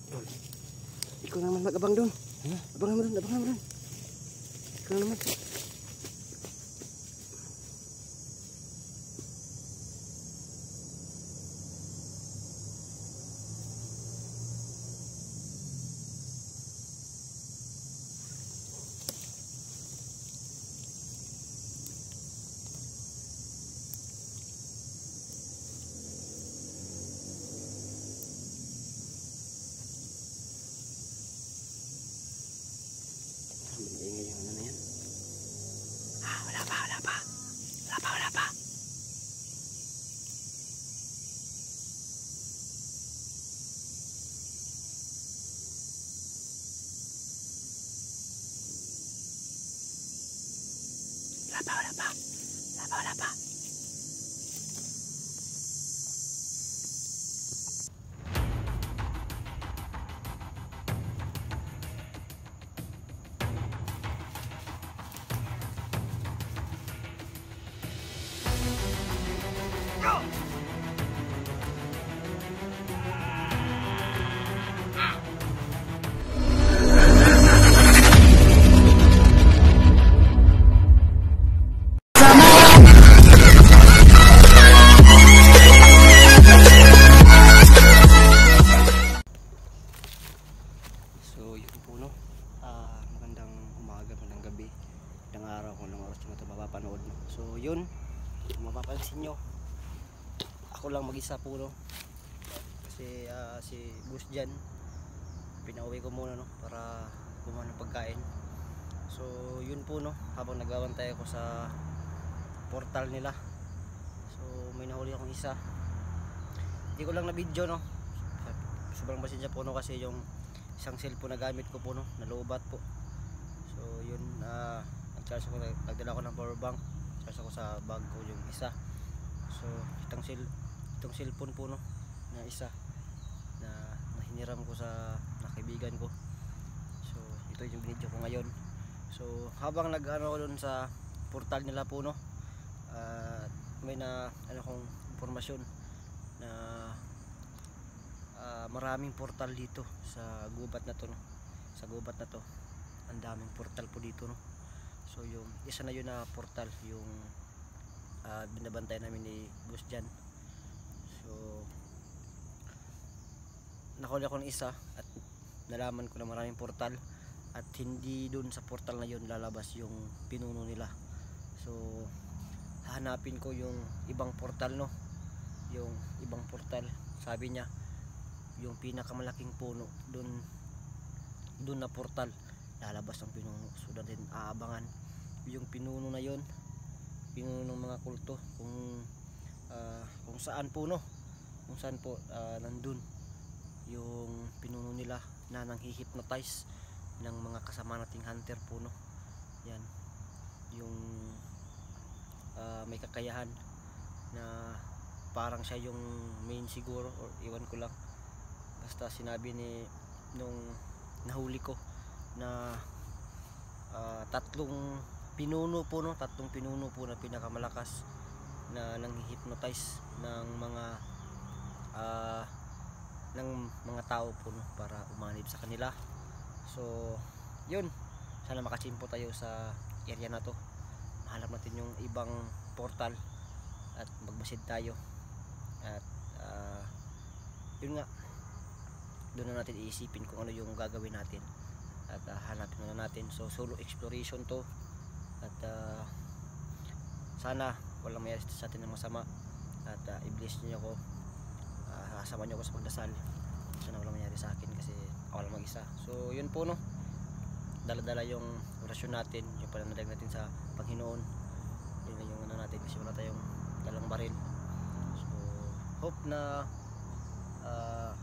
Ikaw naman mag-abang doon. Abang naman doon, abang naman doon. Ikaw naman. Wala pa. So yun po no, magandang umaga, magandang gabi, magandang araw kung anong oras nyo ito mapapanood no. So yun, kung mapapansin nyo, ako lang mag-isa po no, kasi si Boss Jan pinauwi ko muna no, para kumuha ng pagkain. So yun po no, habang nagbabantay ako sa portal nila, so may nahuli akong isa, hindi ko lang na video no, sobrang pasensya po no, kasi yung isang cellphone na gamit ko po no, nalubat po. So yun, nag-charge ako, nagdala ko ng power bank, charge ako sa bag ko yung isa. So itong cellphone po no, na isa na hiniram ko sa kaibigan ko. So ito yung video ko ngayon. So habang nag-ano ko dun sa portal nila po no, may na kong impormasyon na maraming portal dito sa gubat na to no. Sa gubat na to ang daming portal po dito no. So yung isa na yun na portal yung binabantay namin ni Boss Jan. So nakuli ako ng isa at nalaman ko na maraming portal, at hindi dun sa portal na yun lalabas yung pinuno nila. So hahanapin ko yung ibang portal no, yung ibang portal. Sabi niya yung pinakamalaking puno dun na portal lalabas ang pinuno. So din aabangan yung pinuno na yon, pinuno ng mga kulto, kung saan po no, kung saan po nandun yung pinuno nila na nanghi-hypnotize ng mga kasama nating hunter po no. Yan yung may kakayahan na parang siya yung main siguro, or iwan ko lang. Basta sinabi nung nahuli ko na tatlong pinuno po no, tatlong pinuno po na pinakamalakas na nanghi-hypnotize ng mga tao po no, para umanib sa kanila. So yun, sana makachimpo tayo sa area na to, mahanap natin yung ibang portal at magmasid tayo. At yun nga, doon na natin iisipin kung ano yung gagawin natin, at hanapin na natin. So solo exploration to, at sana walang mayroon sa atin ng masama, at i-bless niyo ako, kasama niyo ako sa pagdasal. Sana walang mayroon sa akin kasi ako lang mag-isa. So yun po no, dala-dala yung orasyon natin, yung pananalig natin sa Panginoon. Yun na yung ano natin, kasi wala tayong dalang baril. So hope na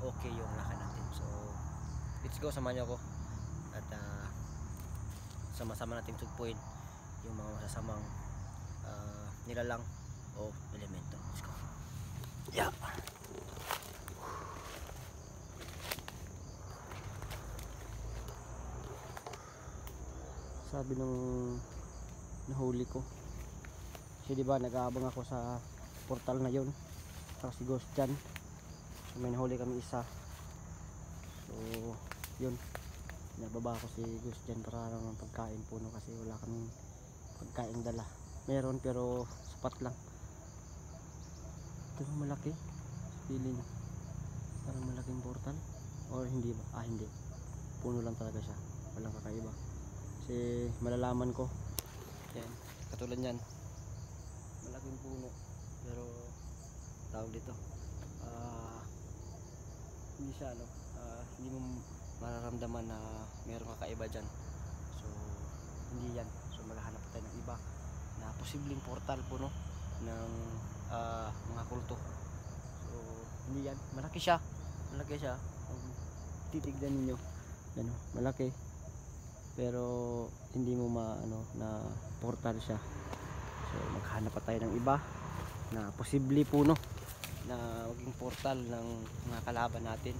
okay yung lakad natin. So let's go, samahan niyo ako at sama-sama natin tugpuin yung mga masasamang nilalang o elemento. Let's go. Yeah. Sabi ng nahuli ko, kasi diba nag-aabang ako sa portal na yun, tapos si Boss Jan. So may nahuli kami isa. So Yun, nababa ko si Gus dyan para ng pagkain puno kasi wala kaming pagkain dala. Meron pero sapat lang. Ito malaki, pili nyo, parang malaking portal or hindi ba? Hindi, puno lang talaga siya, walang kakaiba kasi malalaman ko. Yan, katulad yan, malaking puno pero tawag dito hindi siya hindi mo mararamdaman na mayroong kakaiba dyan. So hindi yan, so maghahanap tayo ng iba na posibleng portal puno ng mga kulto. So hindi yan, malaki siya kung titignan niyo yan, malaki pero hindi mo na portal siya. So maghanap pa tayo ng iba na posible puno na maging portal ng mga kalaban natin.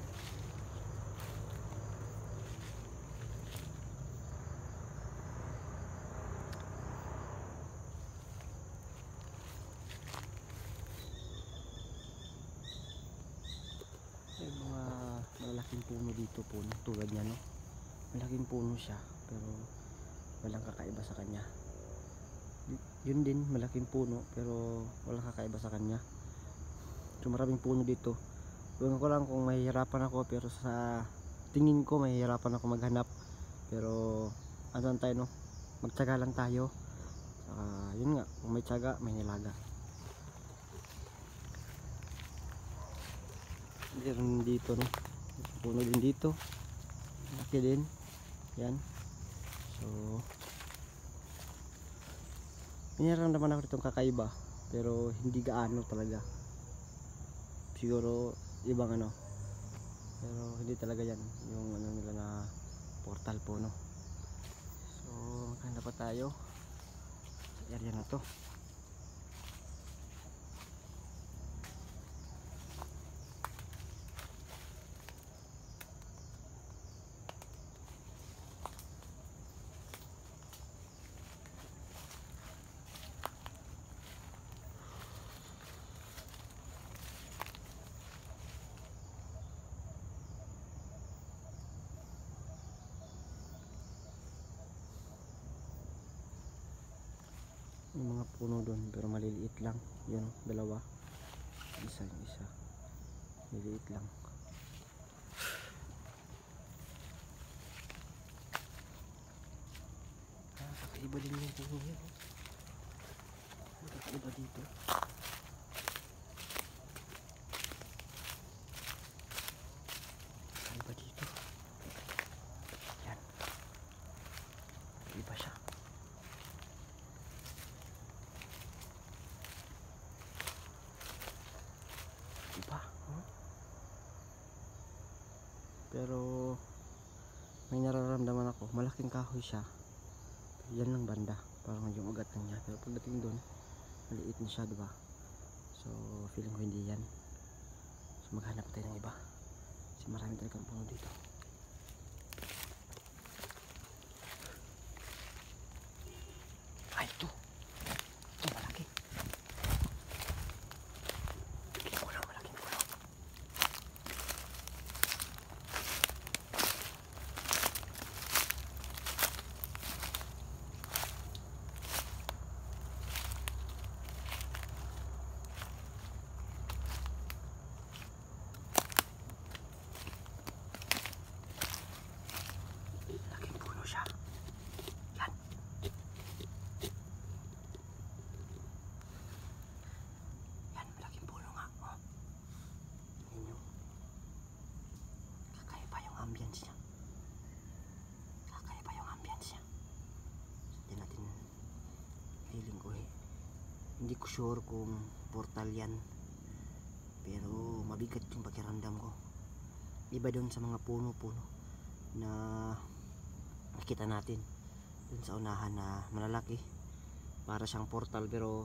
May mga malaking puno dito, puno tulad niya, no? Malaking puno siya pero walang kakaiba sa kanya. Yun din, malaking puno pero walang kakaiba sa kanya. So maraming puno dito. Ewan ko lang kung mahihirapan ako, pero sa tingin ko mahihirapan ako maghanap. Pero ano tayo, no? Magtiyaga lang tayo. Yun nga, kung may tiyaga may nilaga. Meron dito, no? Puno din dito, laki din yan. So mayroon ako ditong kakaiba pero hindi gaano talaga, siguro ibang pero hindi talaga yan yung nila na portal puno. So maganda pa tayo sa area na to. May mga puno doon pero maliliit lang. Yun, dalawa. Isa, maliliit lang. Kakaiba din yung puno yan. Kakaiba dito. Kakaiba dito. Yan. Kakaiba siya. Iba, pero may nararamdaman ako, malaking kahoy siya, yan lang banda, parang yung ugat lang niya, pero pagdating doon maliit na siya, diba? So feeling ko hindi yan. So maghanap tayo ng iba kasi marami talagang puno dito. Ay, ito malaki. Feeling ko hindi ko sure kung portal yan, pero mabigat yung pakiramdam ko. Iba doon sa mga puno-puno na nakita natin doon sa unahan na malalaki, para siyang portal, pero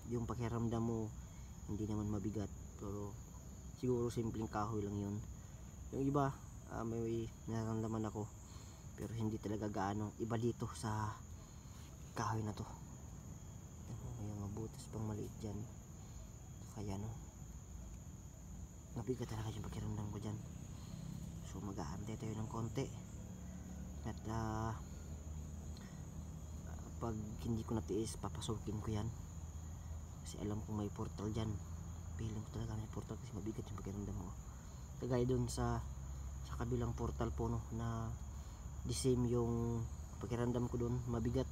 yung pakiramdam mo hindi naman mabigat, pero siguro simpleng kahoy lang yun. Yung iba may nararamdaman ako pero hindi talaga gaano. Iba dito sa kahoy na to. May mga butas pang maliit dyan, kaya mabigat talaga yung pakiramdam ko dyan. So mag-aantay tayo ng konti at pag hindi ko natiis papasukin ko yan kasi alam kong may portal dyan. Feeling ko talaga may portal kasi mabigat yung pakiramdam ko, kagaya dun sa kabilang portal po, no, na the same yung pakiramdam ko dun, mabigat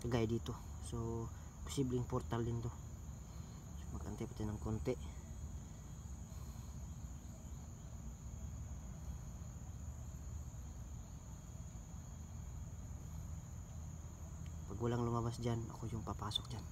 kagaya dito. So posibleng portal din to. So mag-antay pa tayo ng konti. Pag walang lumabas dyan, ako yung papasok dyan.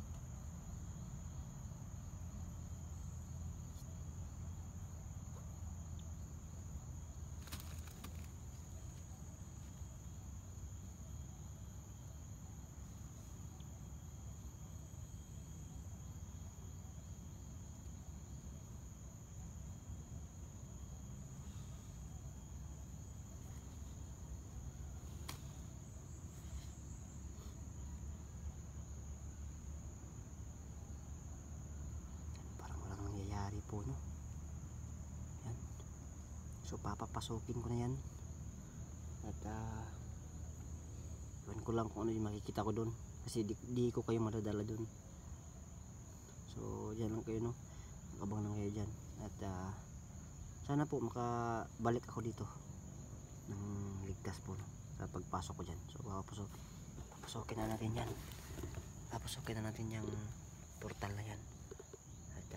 Po, no? Yan. So papapasukin ko na yan at iwan ko lang kung ano yung makikita ko doon kasi di ko kayo madadala doon. So dyan lang kayo, no, abang lang kayo dyan at sana po makabalik ako dito ng ligtas po, no, sa pagpasok ko dyan. So papasokin na natin yan, papasokin na natin yung portal na yan at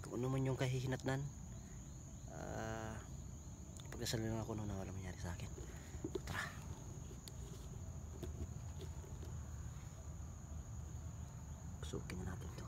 kung ano man yung kahihinatnan, pagdasal lang ako na wala mangyari sa akin. Tara. Pasukin na natin to.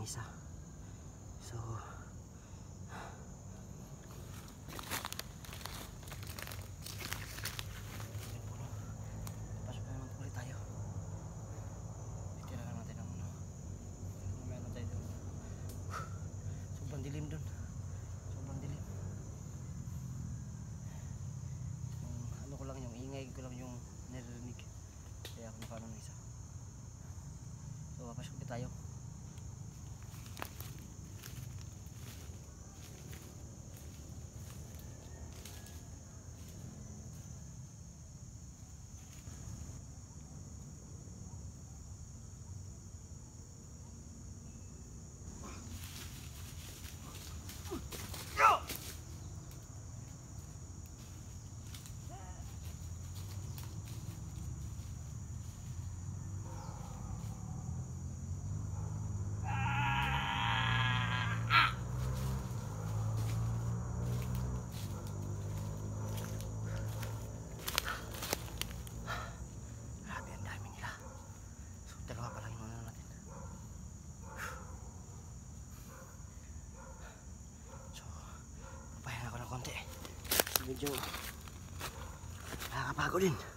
Isa. So pasok na naman ulit tayo. Tira lang natin ang mamaya na tayo doon. Sobrang dilim doon, sobrang dilim. Ano ko lang, yung ingay ko lang yung naririnig, kaya ako nakano ng isa. So papasok na tayo. Medyo nakakapagod din.